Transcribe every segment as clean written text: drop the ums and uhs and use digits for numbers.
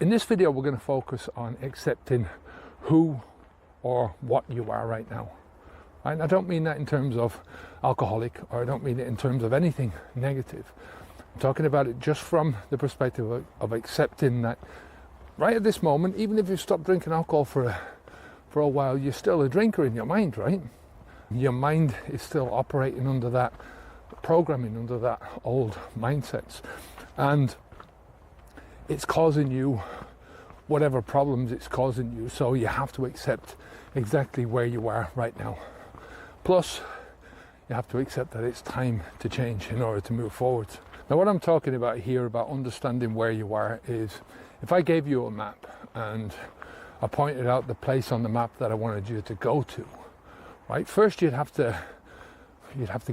In this video, we're going to focus on accepting who or what you are right now. And I don't mean that in terms of alcoholic, or I don't mean it in terms of anything negative. I'm talking about it just from the perspective of accepting that right at this moment, even if you've stopped drinking alcohol for a while, you're still a drinker in your mind, right? Your mind is still operating under that programming, under that old mindsets. And it's causing you whatever problems it's causing you. So you have to accept exactly where you are right now. Plus, you have to accept that it's time to change in order to move forward. Now, what I'm talking about here, about understanding where you are, is if I gave you a map and I pointed out the place on the map that I wanted you to go to, right? First, you'd have to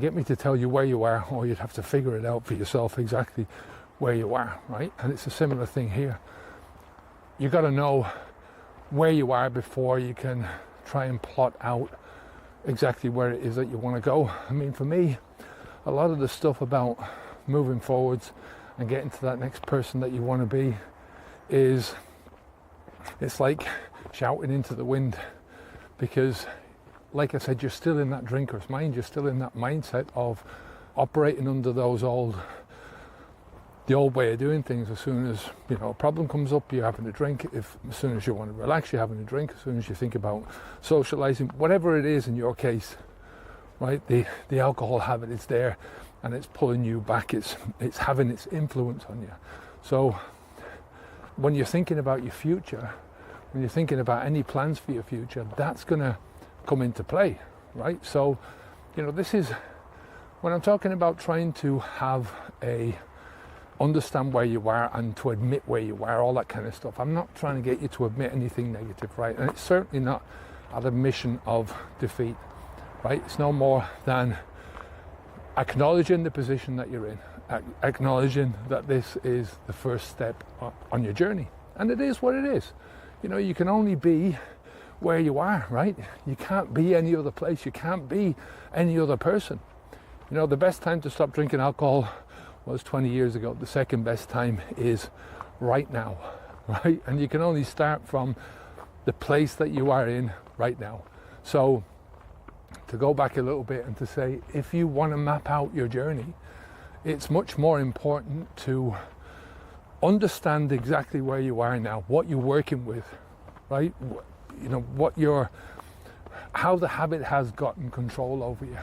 get me to tell you where you are, or you'd have to figure it out for yourself exactly where you are, right? And it's a similar thing here. You got to know where you are before you can try and plot out exactly where it is that you want to go. I mean, for me, a lot of the stuff about moving forwards and getting to that next person that you want to be it's like shouting into the wind, because like I said, you're still in that drinker's mind. You're still in that mindset of operating under the old way of doing things. As soon as a problem comes up, you're having a drink. As soon as you want to relax, you're having a drink. As soon as you think about socializing, whatever it is in your case, right? The alcohol habit is there, and it's pulling you back. It's having its influence on you. So when you're thinking about your future, when you're thinking about any plans for your future, that's going to come into play, right? So this is when I'm talking about trying to understand where you are and to admit where you are, all that kind of stuff. I'm not trying to get you to admit anything negative, right? And it's certainly not an admission of defeat, right? It's no more than acknowledging the position that you're in, acknowledging that this is the first step on your journey. And it is what it is. You can only be where you are, right? You can't be any other place. You can't be any other person. The best time to stop drinking alcohol was 20 years ago. The second best time is right now, right? And you can only start from the place that you are in right now. So to go back a little bit and to say, if you want to map out your journey, it's much more important to understand exactly where you are now, what you're working with, right? How the habit has gotten control over you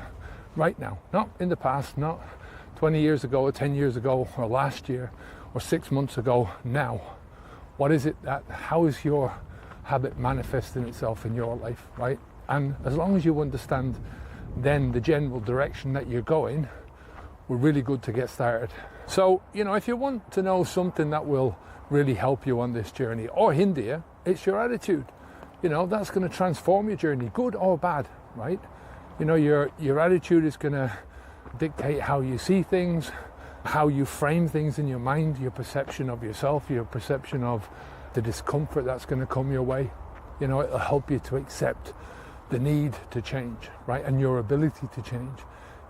right now, not in the past, not 20 years ago or 10 years ago or last year or 6 months ago. Now, what is it how is your habit manifesting itself in your life, right? And as long as you understand then the general direction that you're going, we're really good to get started. So, if you want to know something that will really help you on this journey or hinder you, it's your attitude. That's going to transform your journey, good or bad, right? Your attitude is going to dictate how you see things, how you frame things in your mind, your perception of yourself, your perception of the discomfort that's going to come your way. It'll help you to accept the need to change, right? And your ability to change.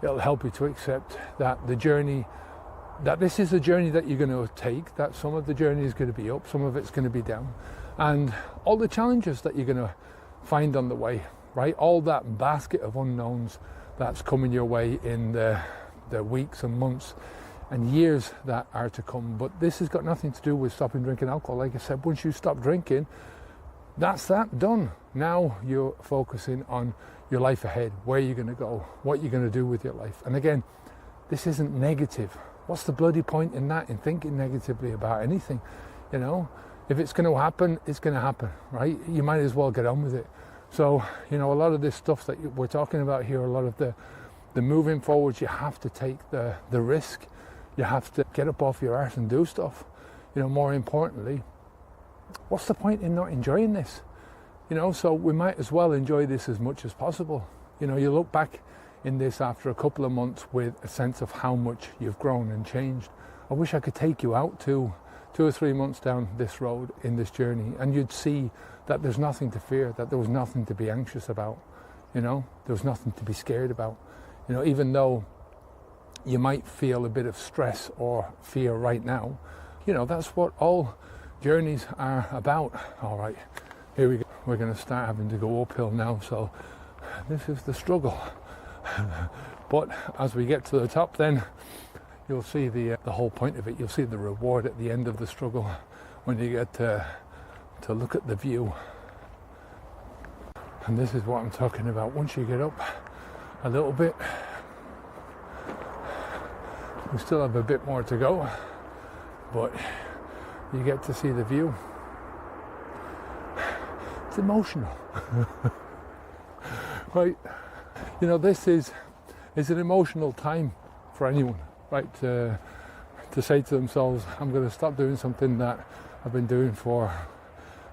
It'll help you to accept that this is a journey that you're going to take, that some of the journey is going to be up, some of it's going to be down, and all the challenges that you're going to find on the way, right? All that basket of unknowns that's coming your way in the weeks and months and years that are to come. But this has got nothing to do with stopping drinking alcohol. Like I said, once you stop drinking, that's that, done. Now you're focusing on your life ahead, where you're going to go, what you're going to do with your life. And again, this isn't negative. What's the bloody point in that, in thinking negatively about anything? If it's going to happen, it's going to happen, right? You might as well get on with it. So, a lot of this stuff that we're talking about here, a lot of the moving forwards, you have to take the risk. You have to get up off your arse and do stuff. More importantly, what's the point in not enjoying this? So we might as well enjoy this as much as possible. You look back in this after a couple of months with a sense of how much you've grown and changed. I wish I could take you out to 2 or 3 months down this road in this journey, and you'd see that there's nothing to fear, that there was nothing to be anxious about. There was nothing to be scared about. Even though you might feel a bit of stress or fear right now, that's what all journeys are about. All right, here we go. We're going to start having to go uphill now, so this is the struggle. But as we get to the top, then you'll see the whole point of it. You'll see the reward at the end of the struggle when you get to look at the view. And this is what I'm talking about. Once you get up a little bit, we still have a bit more to go, but you get to see the view. It's emotional. Right? You know, this is an emotional time for anyone, right? To say to themselves, I'm going to stop doing something that I've been doing for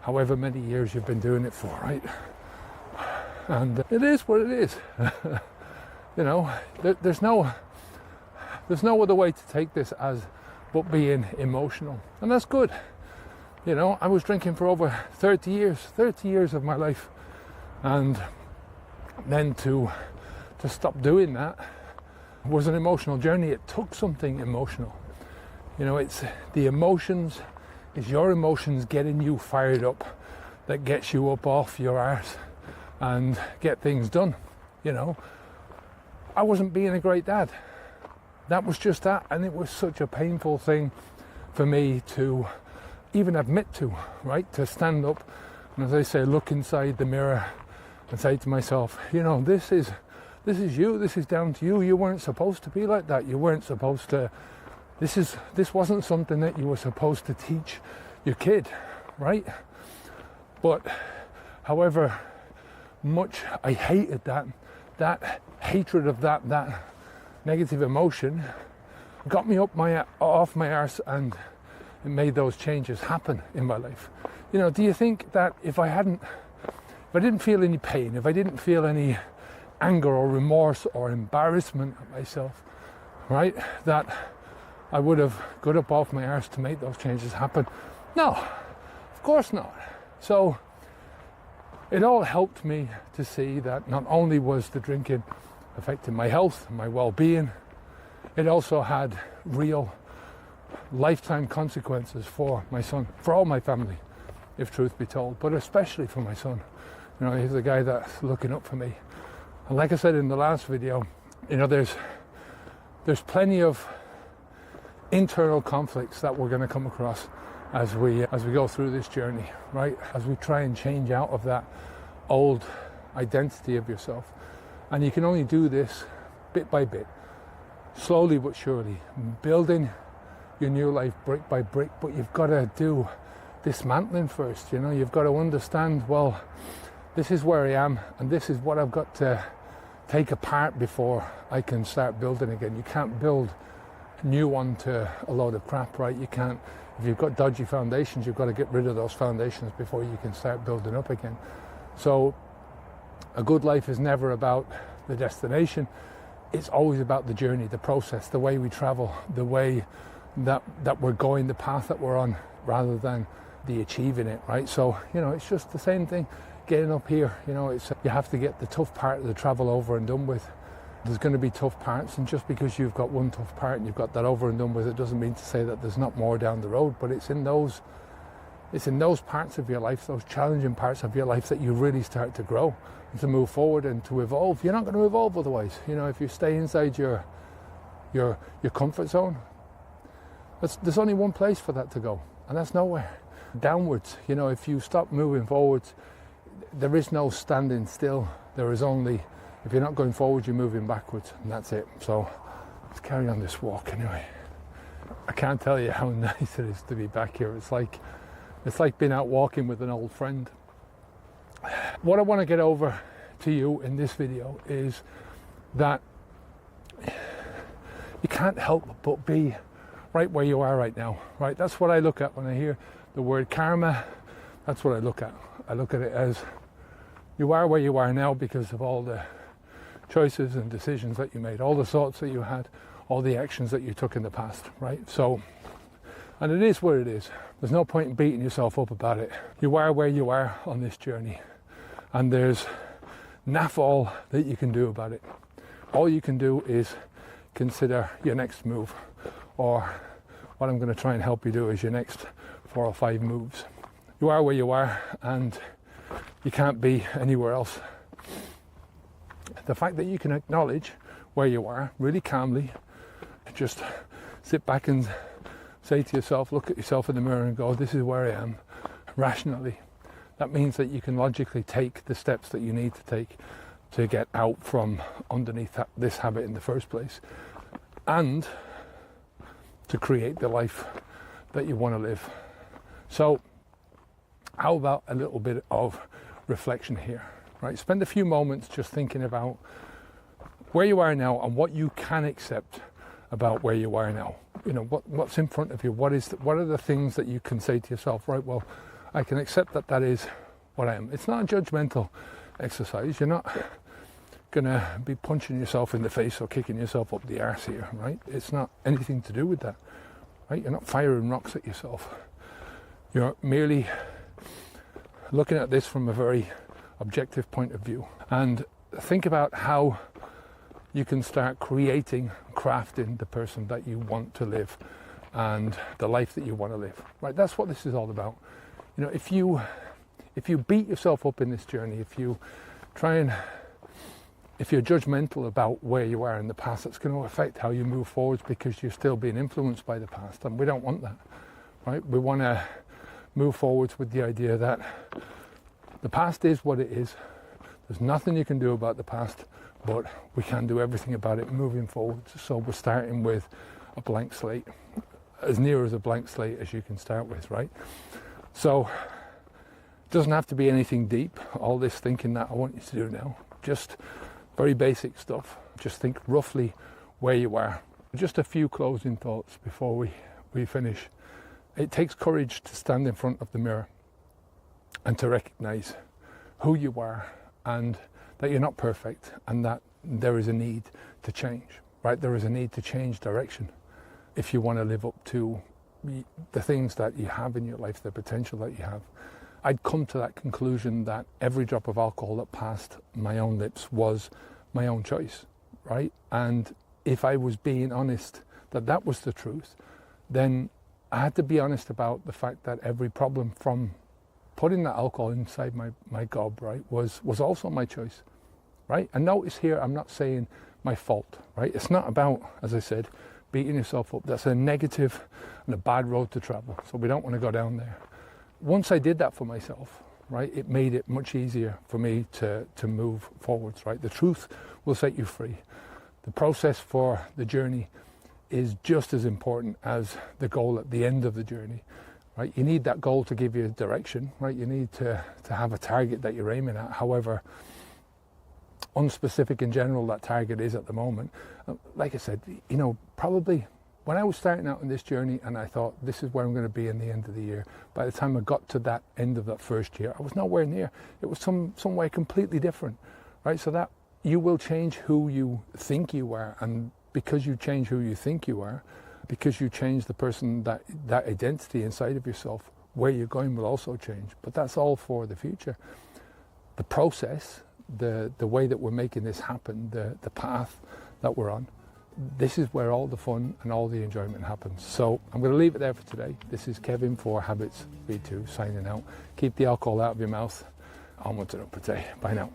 however many years you've been doing it for, right? And it is what it is. You know, there's no other way to take this but being emotional, and that's good. You know, I was drinking for over 30 years of my life, and then to stop doing that was an emotional journey. It took something emotional. You know, it's the emotions, it's your emotions getting you fired up that gets you up off your arse and get things done. You know, I wasn't being a great dad. That was just that, and it was such a painful thing for me to even admit to, right? To stand up and, as I say, look inside the mirror and say to myself, you know, this is you, this is down to you. You weren't supposed to be like that. You weren't supposed to, this wasn't something that you were supposed to teach your kid, right? But however much I hated that hatred of that negative emotion got me off my arse, and it made those changes happen in my life. You know, do you think that if I didn't feel any pain, if I didn't feel any anger or remorse or embarrassment at myself, right, that I would have got up off my arse to make those changes happen? No, of course not. So it all helped me to see that not only was the drinking affecting my health and my well-being, it also had real lifetime consequences for my son, for all my family, if truth be told, but especially for my son. You know, he's the guy that's looking up for me. And like I said in the last video, you know, there's plenty of internal conflicts that we're going to come across as we go through this journey, right? As we try and change out of that old identity of yourself. And you can only do this bit by bit, slowly but surely, building your new life brick by brick. But you've got to do dismantling first. You know, you've got to understand, well, this is where I am, and this is what I've got to take apart before I can start building again. You can't build new onto a load of crap, right? You can't. If you've got dodgy foundations, you've got to get rid of those foundations before you can start building up again. So a good life is never about the destination. It's always about the journey, the process, the way we travel, the way that we're going, the path that we're on, rather than the achieving it, right? So, you know, it's just the same thing getting up here. You know, it's you have to get the tough part of the travel over and done with. There's going to be tough parts, and just because you've got one tough part and you've got that over and done with, it doesn't mean to say that there's not more down the road. But it's in those parts of your life, those challenging parts of your life, that you really start to grow and to move forward and to evolve. You're not going to evolve otherwise. You know, if you stay inside your comfort zone, there's only one place for that to go, and that's nowhere. Downwards. You know, if you stop moving forwards, there is no standing still. There is only, if you're not going forward, you're moving backwards, and that's it. So let's carry on this walk anyway. I can't tell you how nice it is to be back here. It's like being out walking with an old friend. What I want to get over to you in this video is that you can't help but be right where you are right now, right? That's what I look at when I hear the word karma. That's what I look at. I look at it as you are where you are now because of all the choices and decisions that you made, all the thoughts that you had, all the actions that you took in the past, right? So, and it is what it is. There's no point in beating yourself up about it. You are where you are on this journey, and there's naff all that you can do about it. All you can do is consider your next move, or what I'm going to try and help you do is your next 4 or 5 moves. You are where you are, and you can't be anywhere else. The fact that you can acknowledge where you are really calmly, just sit back and say to yourself, look at yourself in the mirror and go, this is where I am, rationally. That means that you can logically take the steps that you need to take to get out from underneath this habit in the first place, and to create the life that you want to live. So how about a little bit of reflection here, right? Spend a few moments just thinking about where you are now and what you can accept about where you are now. You know, what's in front of you. What are the things that you can say to yourself, right, well, I can accept that is what I am. It's not a judgmental exercise. You're not going to be punching yourself in the face or kicking yourself up the arse here, right? It's not anything to do with that, right? You're not firing rocks at yourself. You're merely looking at this from a very objective point of view, and think about how you can start creating, crafting the person that you want to live and the life that you want to live, right? That's what this is all about. You know, if you beat yourself up in this journey, if you're judgmental about where you are in the past, it's going to affect how you move forwards, because you're still being influenced by the past, and we don't want that, right? We want to move forwards with the idea that the past is what it is. There's nothing you can do about the past, but we can do everything about it moving forwards. So we're starting with a blank slate, as near as a blank slate as you can start with, right? So it doesn't have to be anything deep, all this thinking that I want you to do now. Just very basic stuff. Just think roughly where you are. Just a few closing thoughts before we finish. It takes courage to stand in front of the mirror and to recognize who you are, and that you're not perfect, and that there is a need to change, right? There is a need to change direction if you want to live up to the things that you have in your life, the potential that you have. I'd come to that conclusion that every drop of alcohol that passed my own lips was my own choice, right? And if I was being honest that was the truth, then I had to be honest about the fact that every problem from putting that alcohol inside my gob, right, was also my choice, right? And notice here, I'm not saying my fault, right? It's not about, as I said, beating yourself up. That's a negative and a bad road to travel, so we don't want to go down there. Once I did that for myself, right, it made it much easier for me to move forwards, right? The truth will set you free. The process for the journey is just as important as the goal at the end of the journey, right? You need that goal to give you direction, right? You need to have a target that you're aiming at, however unspecific in general that target is at the moment. Like I said, you know, probably when I was starting out on this journey and I thought this is where I'm going to be in the end of the year, by the time I got to that end of that first year, I was nowhere near. It was some way completely different, right? So that you will change who you think you are, and because you change who you think you are, because you change the person, that identity inside of yourself, where you're going will also change. But that's all for the future. The process, the way that we're making this happen, the path that we're on, this is where all the fun and all the enjoyment happens. So I'm going to leave it there for today. This is Kevin for Habits V2 signing out. Keep the alcohol out of your mouth. Onwards and up a day. Bye now.